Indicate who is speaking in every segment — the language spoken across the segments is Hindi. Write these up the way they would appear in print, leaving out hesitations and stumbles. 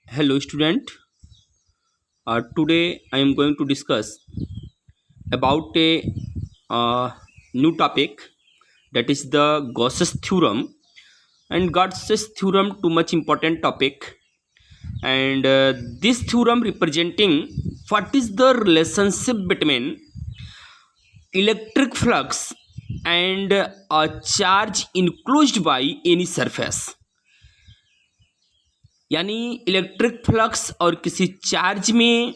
Speaker 1: Hello, student. Today I am going to discuss about a new topic, that is the Gauss's theorem. And Gauss's theorem too much important topic. And this theorem representing what is the relationship between electric flux and a charge enclosed by any surface. यानी इलेक्ट्रिक फ्लक्स और किसी चार्ज में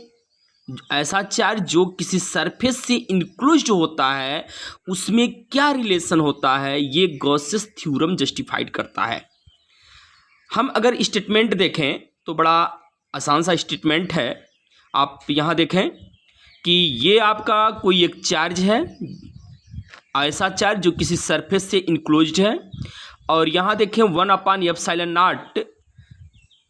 Speaker 1: ऐसा चार्ज जो किसी सरफेस से इनक्लोज्ड होता है उसमें क्या रिलेशन होता है, ये गॉसेस थ्योरम जस्टिफाइड करता है। हम अगर स्टेटमेंट देखें तो बड़ा आसान सा स्टेटमेंट है। आप यहाँ देखें कि ये आपका कोई एक चार्ज है, ऐसा चार्ज जो किसी सरफेस से इनक्लोज्ड है, और यहाँ देखें 1/ε0,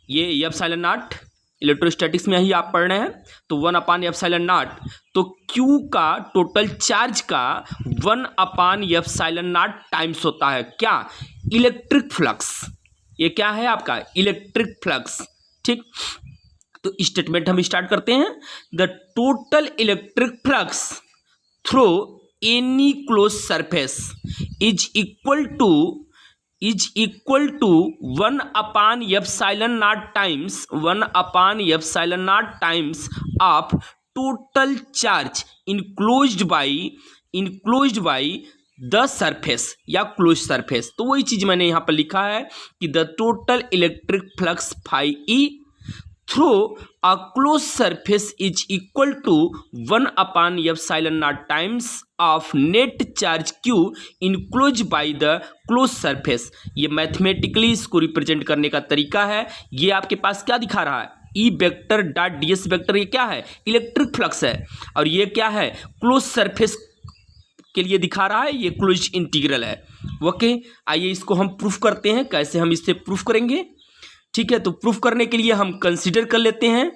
Speaker 1: ये एप्सिलॉन नॉट इलेक्ट्रोस्टैटिक्स में ही आप पढ़ रहे हैं, तो 1/ε0, तो Q का टोटल चार्ज का 1/ε0 टाइम्स होता है क्या, इलेक्ट्रिक फ्लक्स। ये क्या है आपका इलेक्ट्रिक फ्लक्स। ठीक, तो स्टेटमेंट हम स्टार्ट करते हैं। The total electric flux through any close surface is equal to 1/ε0 times of total charge enclosed by the surface या क्लोज सरफेस। तो वही चीज मैंने यहाँ पर लिखा है कि the total electric flux phi E through a close surface is equal to 1/ε0 times of net charge Q enclose by the close surface. ये मैथमेटिकली इसको रिप्रेजेंट करने का तरीका है। ये आपके पास क्या दिखा रहा है, E vector dot ds vector, ये क्या है इलेक्ट्रिक फ्लक्स है, और ये क्या है क्लोज सरफेस के लिए दिखा रहा है, ये क्लोज इंटीग्रल है। ओके, आइए इसको हम प्रूफ करते हैं। कैसे हम इससे प्रूफ करेंगे, ठीक है। तो प्रूफ करने के लिए हम कंसीडर कर लेते हैं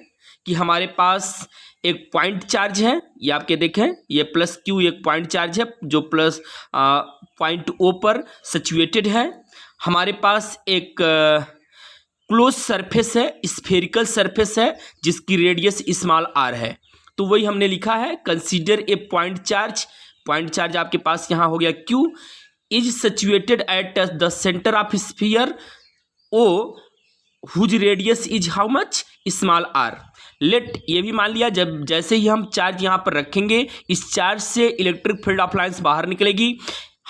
Speaker 1: कि हमारे पास एक पॉइंट चार्ज है, ये आपके देखें, ये प्लस Q एक पॉइंट चार्ज है जो प्लस पॉइंट O पर सिचुएटेड है। हमारे पास एक क्लोज सरफेस है, स्फेरिकल सरफेस है, जिसकी रेडियस स्मॉल r है। तो वही हमने लिखा है, consider a point charge. Point charge आपके पास यहाँ हो गया Q is situated at the centre of sphere O whose radius is how much small r। Let ये भी मान लिया, जब जैसे ही हम चार्ज यहाँ पर रखेंगे इस चार्ज से इलेक्ट्रिक फील्ड ऑफ लाइंस बाहर निकलेगी।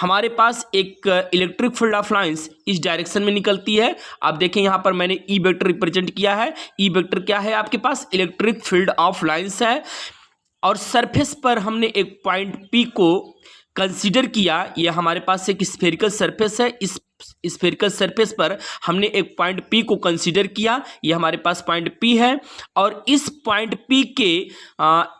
Speaker 1: हमारे पास एक इलेक्ट्रिक फील्ड ऑफ लाइंस इस डायरेक्शन में निकलती है। आप देखें यहाँ पर मैंने ई वेक्टर रिप्रेजेंट किया है। ई वेक्टर क्या है आपके पास, इलेक्ट्रिक फील्ड ऑफ लाइंस है, और सरफेस पर हमने एक पॉइंट P को कंसीडर किया। ये हमारे पास एक स्फेरिकल सरफेस है, इस स्फेरिकल सरफेस पर हमने एक पॉइंट P को कंसीडर किया। ये हमारे पास पॉइंट P है, और इस पॉइंट P के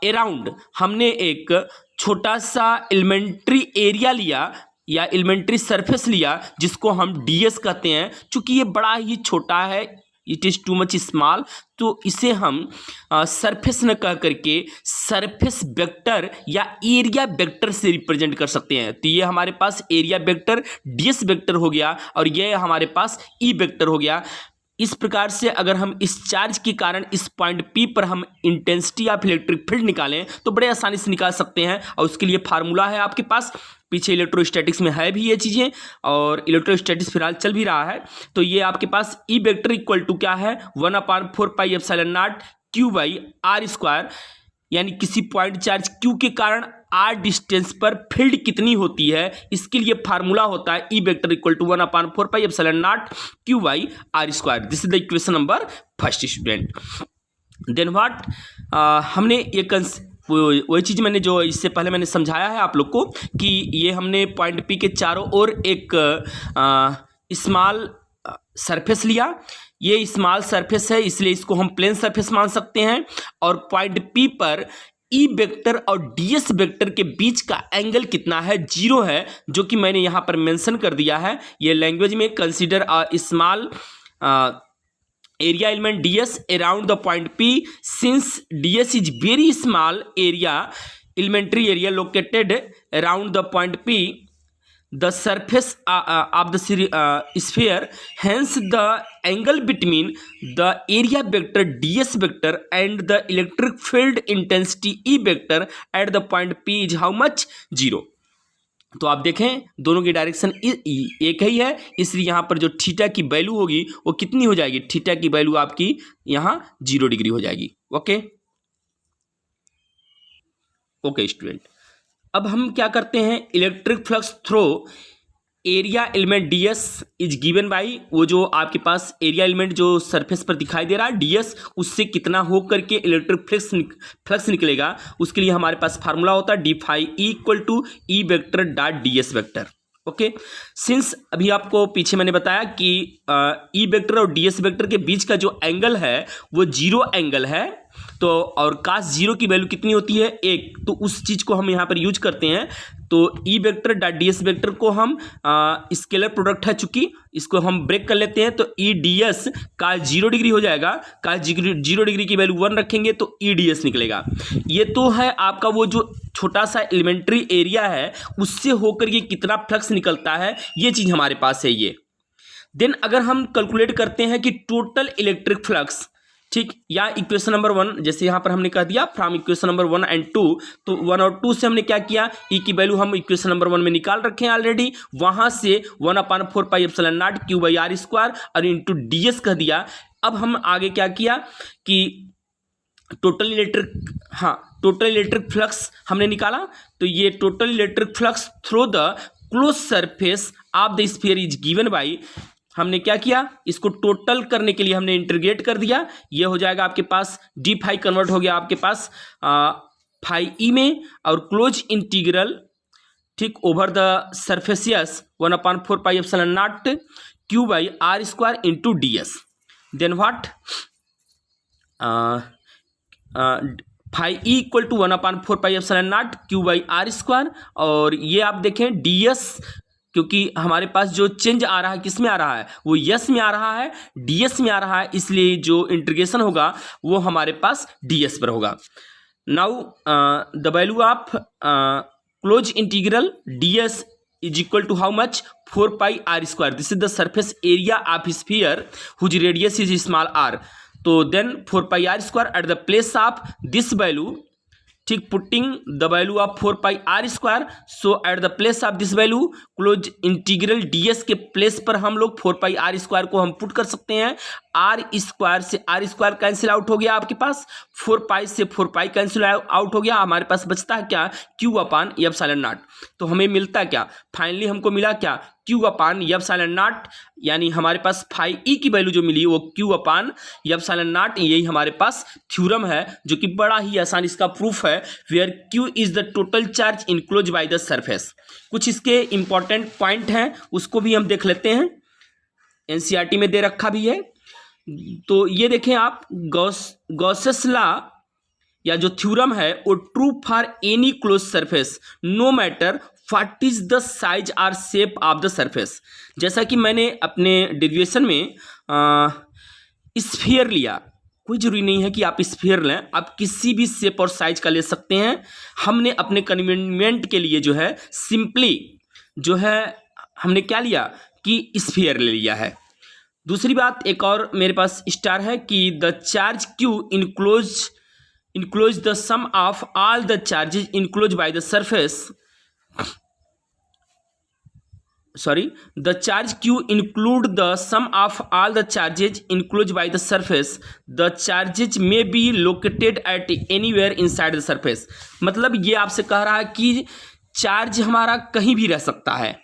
Speaker 1: अराउंड हमने एक छोटा सा एलिमेंट्री एरिया लिया या एलिमेंट्री सरफेस लिया, जिसको हम ds कहते हैं। चूंकि ये बड़ा ही छोटा है, it is too much small, तो इसे हम सरफेस न कह करके सरफेस वेक्टर या एरिया वेक्टर से रिप्रेजेंट कर सकते हैं। तो ये हमारे पास एरिया वेक्टर ds वेक्टर हो गया, और ये हमारे पास ई वेक्टर हो गया। इस प्रकार से अगर हम इस चार्ज के कारण इस पॉइंट P पर हम इंटेंसिटी ऑफ इलेक्ट्रिक फील्ड निकालें तो बड़े आसानी से निकाल सकते हैं, और उसके लिए फार्मूला है आपके पास। पीछे इलेक्ट्रोस्टैटिक्स में है भी ये चीज़ें, और इलेक्ट्रोस्टैटिक्स फिलहाल चल भी रहा है। तो ये आपके पास ई वेक्टर इक्वल टू क्या है, 1/4πε0 Q/r², यानी किसी पॉइंट चार्ज Q के कारण r डिस्टेंस पर फील्ड कितनी होती है, इसके लिए फार्मूला होता है E vector equal to 1/4πε0 Q/r²। This is the equation number first student. Then what, हमने ये वही चीज़ मैंने जो इससे पहले मैंने समझाया है आप लोग को कि ये हमने पॉइंट P के चारों ओर एक स्मॉल सरफेस लिया। ये स्मॉल सरफेस है, इसलिए इसको हम प्लेन सरफेस मान सकते हैं, और पॉइंट P पर ई वेक्टर और ds वेक्टर के बीच का एंगल कितना है, 0 है, जो कि मैंने यहाँ पर मेंशन कर दिया है। ये लैंग्वेज में consider a small area element ds around the point P, since ds is very small area, elementary area located around the point P, the surface of the sphere, hence the angle between the area vector ds vector and the electric field intensity E vector at the point P is how much? 0। तो आप देखें दोनों की डायरेक्शन एक ही है, इसलिए यहाँ पर जो थीटा की वैल्यू होगी वो कितनी हो जाएगी? थीटा की वैल्यू आपकी यहाँ 0 डिग्री हो जाएगी। ओके ओके स्टूडेंट, अब हम क्या करते हैं, electric flux throw area element ds is given by, वो जो आपके पास एरिया एलिमेंट जो सरफेस पर दिखाई दे रहा है ds, उससे कितना हो करके इलेक्ट्रिक फ्लक्स निकलेगा, उसके लिए हमारे पास फार्मूला होता है d phi equal to E vector dot ds vector. Okay, since अभी आपको पीछे मैंने बताया कि ई वेक्टर और ds वेक्टर के बीच का जो एंगल है वो 0 एंगल है, तो और कास 0 की वैल्यू कितनी होती है? 1, तो उस चीज़ को हम यहाँ पर यूज करते हैं। तो ई वेक्टर डॉट ds वेक्टर को हम स्केलर प्रोडक्ट है, चूंकि इसको हम ब्रेक कर लेते हैं, तो ई ds का 0 डिग्री हो जाएगा। का 0 डिग्री की वैल्यू 1 रखेंगे तो ई ds निकलेगा। ये तो है आपका वो जो छोटा सा एलिमेंट्री एरिया है उससे होकर ये कितना फ्लक्स निकलता है, ये चीज़ हमारे पास है ये। देन अगर हम कैलकुलेट करते हैं कि टोटल इलेक्ट्रिक फ्लक्स, ठीक, या इक्वेशन नंबर 1 जैसे यहाँ पर हमने कह दिया फ्रॉम इक्वेशन नंबर 1 एंड 2, तो 1 और 2 से हमने क्या किया, ई की वैल्यू हम इक्वेशन नंबर 1 में निकाल रखे हैं ऑलरेडी, वहाँ से 1/4 pi epsilon not Q by are square और इंटू ds कह दिया। अब हम आगे क्या किया कि टोटल इलेक्ट्रिक फ्लक्स हमने निकाला, तो ये total electric flux through the close surface of the sphere is given by, हमने क्या किया, इसको टोटल करने के लिए हमने इंटीग्रेट कर दिया, ये हो जाएगा आपके पास डी फाई कन्वर्ट हो गया आपके पास फाई ई में, और क्लोज इंटीग्रल, ठीक, over the surfaces 1/4 pi epsilon not Q by are square into ds। Then what, phi E equal to 1/4 pi epsilon not Q by are square, और ये आप देखें ds, क्योंकि हमारे पास जो चेंज आ रहा है किस में आ रहा है, वो यस में आ रहा है, ds में आ रहा है, इसलिए जो इंटीग्रेशन होगा वो हमारे पास ds पर होगा। Now the value of close integral ds is equal to how much, 4 pi R square. This is the surface area of sphere whose radius is small r, तो then 4 pi R square at the place of this value, ठीक, putting the value of 4 pi R square, so at the place of this value close integral ds के प्लेस पर हम लोग 4 पाई आर स्क्वायर को हम पुट कर सकते हैं। आर स्क्वायर से आर स्क्वायर कैंसिल आउट हो गया आपके पास, 4 पाई से 4 पाई कैंसिल आउट हो गया, हमारे पास बचता है क्या, क्यू अपान एप्सिलॉन नॉट। तो हमें मिलता क्या, फाइनली हमको मिला क्या, क्यू अपान एप्सिलॉन नॉट, यानी हमारे पास फाई ई की वैल्यू जो मिली वो क्यू अपान एप्सिलॉन नॉट, यही हमारे पास थ्योरम है जो कि बड़ा ही आसान इसका प्रूफ है, where q is the total charge enclose by the surface. कुछ इसके इंपॉर्टेंट पॉइंट हैं उसको भी हम देख लेते हैं, एनसीईआरटी में दे रखा भी है। तो ये देखें आप, गॉसेस लॉ या जो थ्योरम है वो true for any close surface no matter what is the size और शेप ऑफ द सरफेस। जैसा कि मैंने अपने डेरिवेशन में स्फीयर लिया, कोई जरूरी नहीं है कि आप स्फीयर लें, आप किसी भी शेप और साइज का ले सकते हैं। हमने अपने कन्वीनियंट के लिए जो है सिंपली जो है हमने क्या लिया कि स्फीयर ले लिया है। दूसरी बात एक और मेरे पास स्टार है कि the charge q enclose the sum of all the charges enclose by the surface, sorry, the charge q include the sum of all the charges enclosed by the surface, the charges may be located at anywhere inside the surface। मतलब ये आपसे कह रहा है कि चार्ज हमारा कहीं भी रह सकता है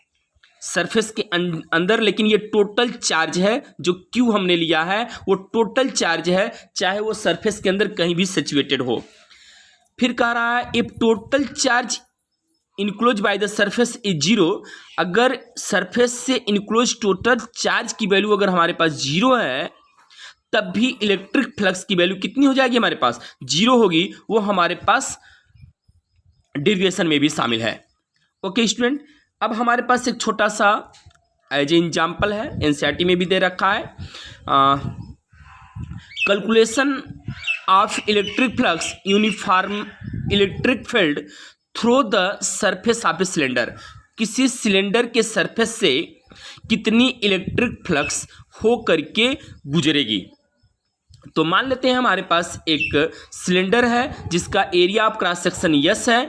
Speaker 1: सरफेस के अंदर, लेकिन ये टोटल चार्ज है जो q हमने लिया है वो टोटल चार्ज है, चाहे वो सरफेस के अंदर कहीं भी सिचुएटेड हो। फिर कह रहा है if total charge enclose by the surface is 0, अगर सरफेस से इनक्लोज टोटल चार्ज की वैल्यू अगर हमारे पास 0 है, तब भी इलेक्ट्रिक फ्लक्स की वैल्यू कितनी हो जाएगी, हमारे पास 0 होगी। वो हमारे पास डेरिवेशन में भी शामिल है। ओके स्टूडेंट, अब हमारे पास एक छोटा सा एज एग्जाम्पल है, एनसीईआरटी में भी दे रखा है, calculation of electric flux uniform electric field through the surface of a cylinder. किसी सिलेंडर के सरफेस से कितनी इलेक्ट्रिक फ्लक्स हो करके गुजरेगी। तो मान लेते हैं हमारे पास एक सिलेंडर है जिसका area of cross section yes है,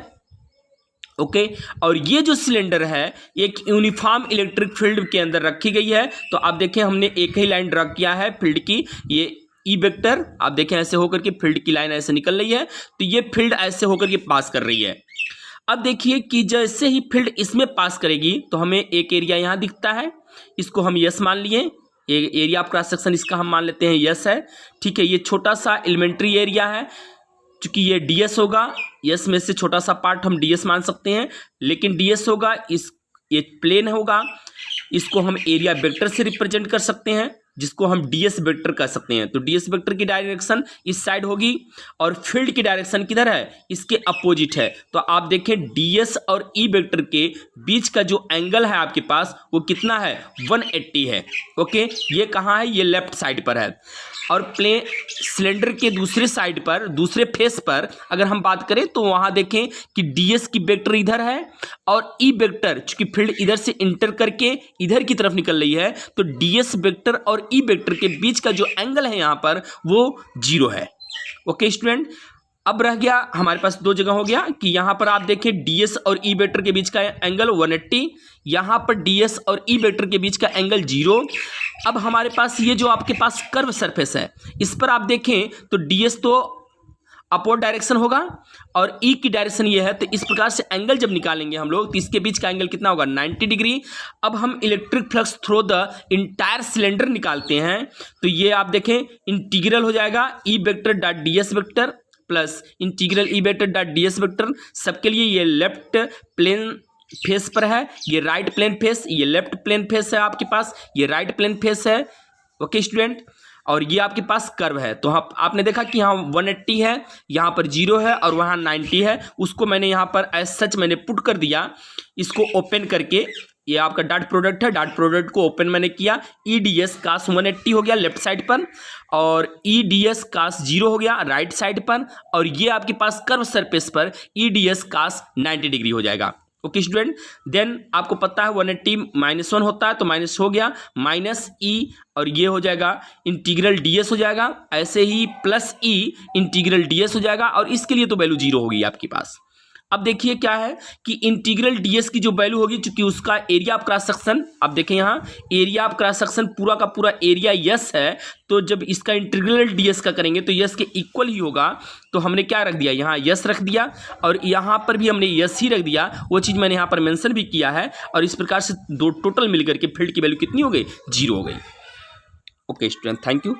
Speaker 1: ओके और ये जो सिलेंडर है एक यूनिफॉर्म इलेक्ट्रिक फील्ड के अंदर रखी गई है। तो आप देखें हमने एक ही लाइन ड्रा किया है फील्ड की, ये ई वेक्टर आप देखें ऐसे होकर के फील्ड की लाइन ऐसे निकल रही है, तो ये फील्ड ऐसे होकर के पास कर रही है। अब देखिए कि जैसे ही फील्ड इसमें पास करेगी तो हमें एक एरिया यहाँ दिखता है, इसको हम यस मान लिए, एरिया ऑफ क्रॉस सेक्शन इसका हम मान लेते हैं यस है, ठीक है। ये छोटा सा एलिमेंट्री एरिया है, चूंकि ये डीएस होगा, यस में से छोटा सा पार्ट हम डीएस मान सकते हैं, लेकिन डीएस होगा इस ये प्लेन होगा, इसको हम एरिया वेक्टर से रिप्रेजेंट कर सकते हैं जिसको हम डीएस वेक्टर कह सकते हैं। तो डीएस वेक्टर की डायरेक्शन इस साइड होगी और फील्ड की डायरेक्शन किधर है, इसके अपोजिट है। तो आप देखें डीएस और ई वेक्टर के बीच का जो एंगल है आपके पास वो कितना है, 180 है, ओके। ये कहाँ है, ये लेफ्ट साइड पर है। और प्लेन सिलेंडर के दूसरे साइड पर, दूसरे फेस पर अगर हम बात करें तो वहां देखें कि डीएस की वेक्टर इधर है और ई वेक्टर, चूंकि फील्ड इधर से इंटर करके इधर की तरफ निकल रही है, तो डीएस वेक्टर और ई वेक्टर के बीच का जो एंगल है यहां पर वो 0 है, ओके स्टूडेंट। अब रह गया हमारे पास दो जगह हो गया कि यहां पर आप देखें डीएस और ई वेक्टर के बीच का एंगल 180, यहां पर डीएस और ई वेक्टर के बीच का एंगल 0। अब हमारे पास ये जो आपके पास कर्व सरफेस है इस पर आप देखें तो डीएस तो अपवर्ड डायरेक्शन होगा और ई की डायरेक्शन ये है, तो इस प्रकार से एंगल जब निकालेंगे हम लोग तो इसके बीच का एंगल कितना होगा, 90 डिग्री। अब हम electric flux through the entire cylinder निकालते हैं, तो ये आप देखें इंटीग्रल हो जाएगा ई vector dot DS vector plus integral ई वेक्टर डॉट डीएस वेक्टर। सबके लिए ये लेफ्ट प्लेन फेस पर है, ये राइट प्लेन फेस, ये लेफ्ट प्लेन फेस है आपके पास, ये राइट प्लेन फेस है, ओके स्टूडेंट। और ये आपके पास कर्व है, तो आपने देखा कि यहाँ 180 है, यहाँ पर 0 है और वहाँ 90 है, उसको मैंने यहाँ पर एज सच मैंने पुट कर दिया। इसको ओपन करके ये आपका डॉट प्रोडक्ट है, डॉट प्रोडक्ट को ओपन मैंने किया, ई डी एस कास 180 हो गया लेफ्ट साइड पर और ई डी एस कास 0 हो गया राइट साइड पर, और ये आपके पास कर्व सरफेस पर ई डी एस कास 90 डिग्री हो जाएगा, ओके स्टूडेंट। देन आपको पता है 180 -1 होता है, तो माइनस हो गया, माइनस ई और ये हो जाएगा इंटीग्रल डीएस हो जाएगा, ऐसे ही प्लस ई इंटीग्रल डीएस हो जाएगा और इसके लिए तो वैल्यू 0 होगी आपके पास। अब देखिए क्या है कि इंटीग्रल डीएस की जो वैल्यू होगी, चूंकि उसका एरिया ऑफ क्रॉस सेक्शन, आप देखें यहाँ एरिया ऑफ क्रॉस सेक्शन पूरा का पूरा एरिया यस है, तो जब इसका इंटीग्रल डीएस का करेंगे तो यस के इक्वल ही होगा। तो हमने क्या रख दिया, यहाँ यस रख दिया और यहाँ पर भी हमने यस ही रख दिया, वो चीज़ मैंने यहाँ पर मेंशन भी किया है। और इस प्रकार से दो टोटल मिलकर के फील्ड की वैल्यू कितनी हो गई, 0 हो गई, ओके स्टूडेंट, थैंक यू।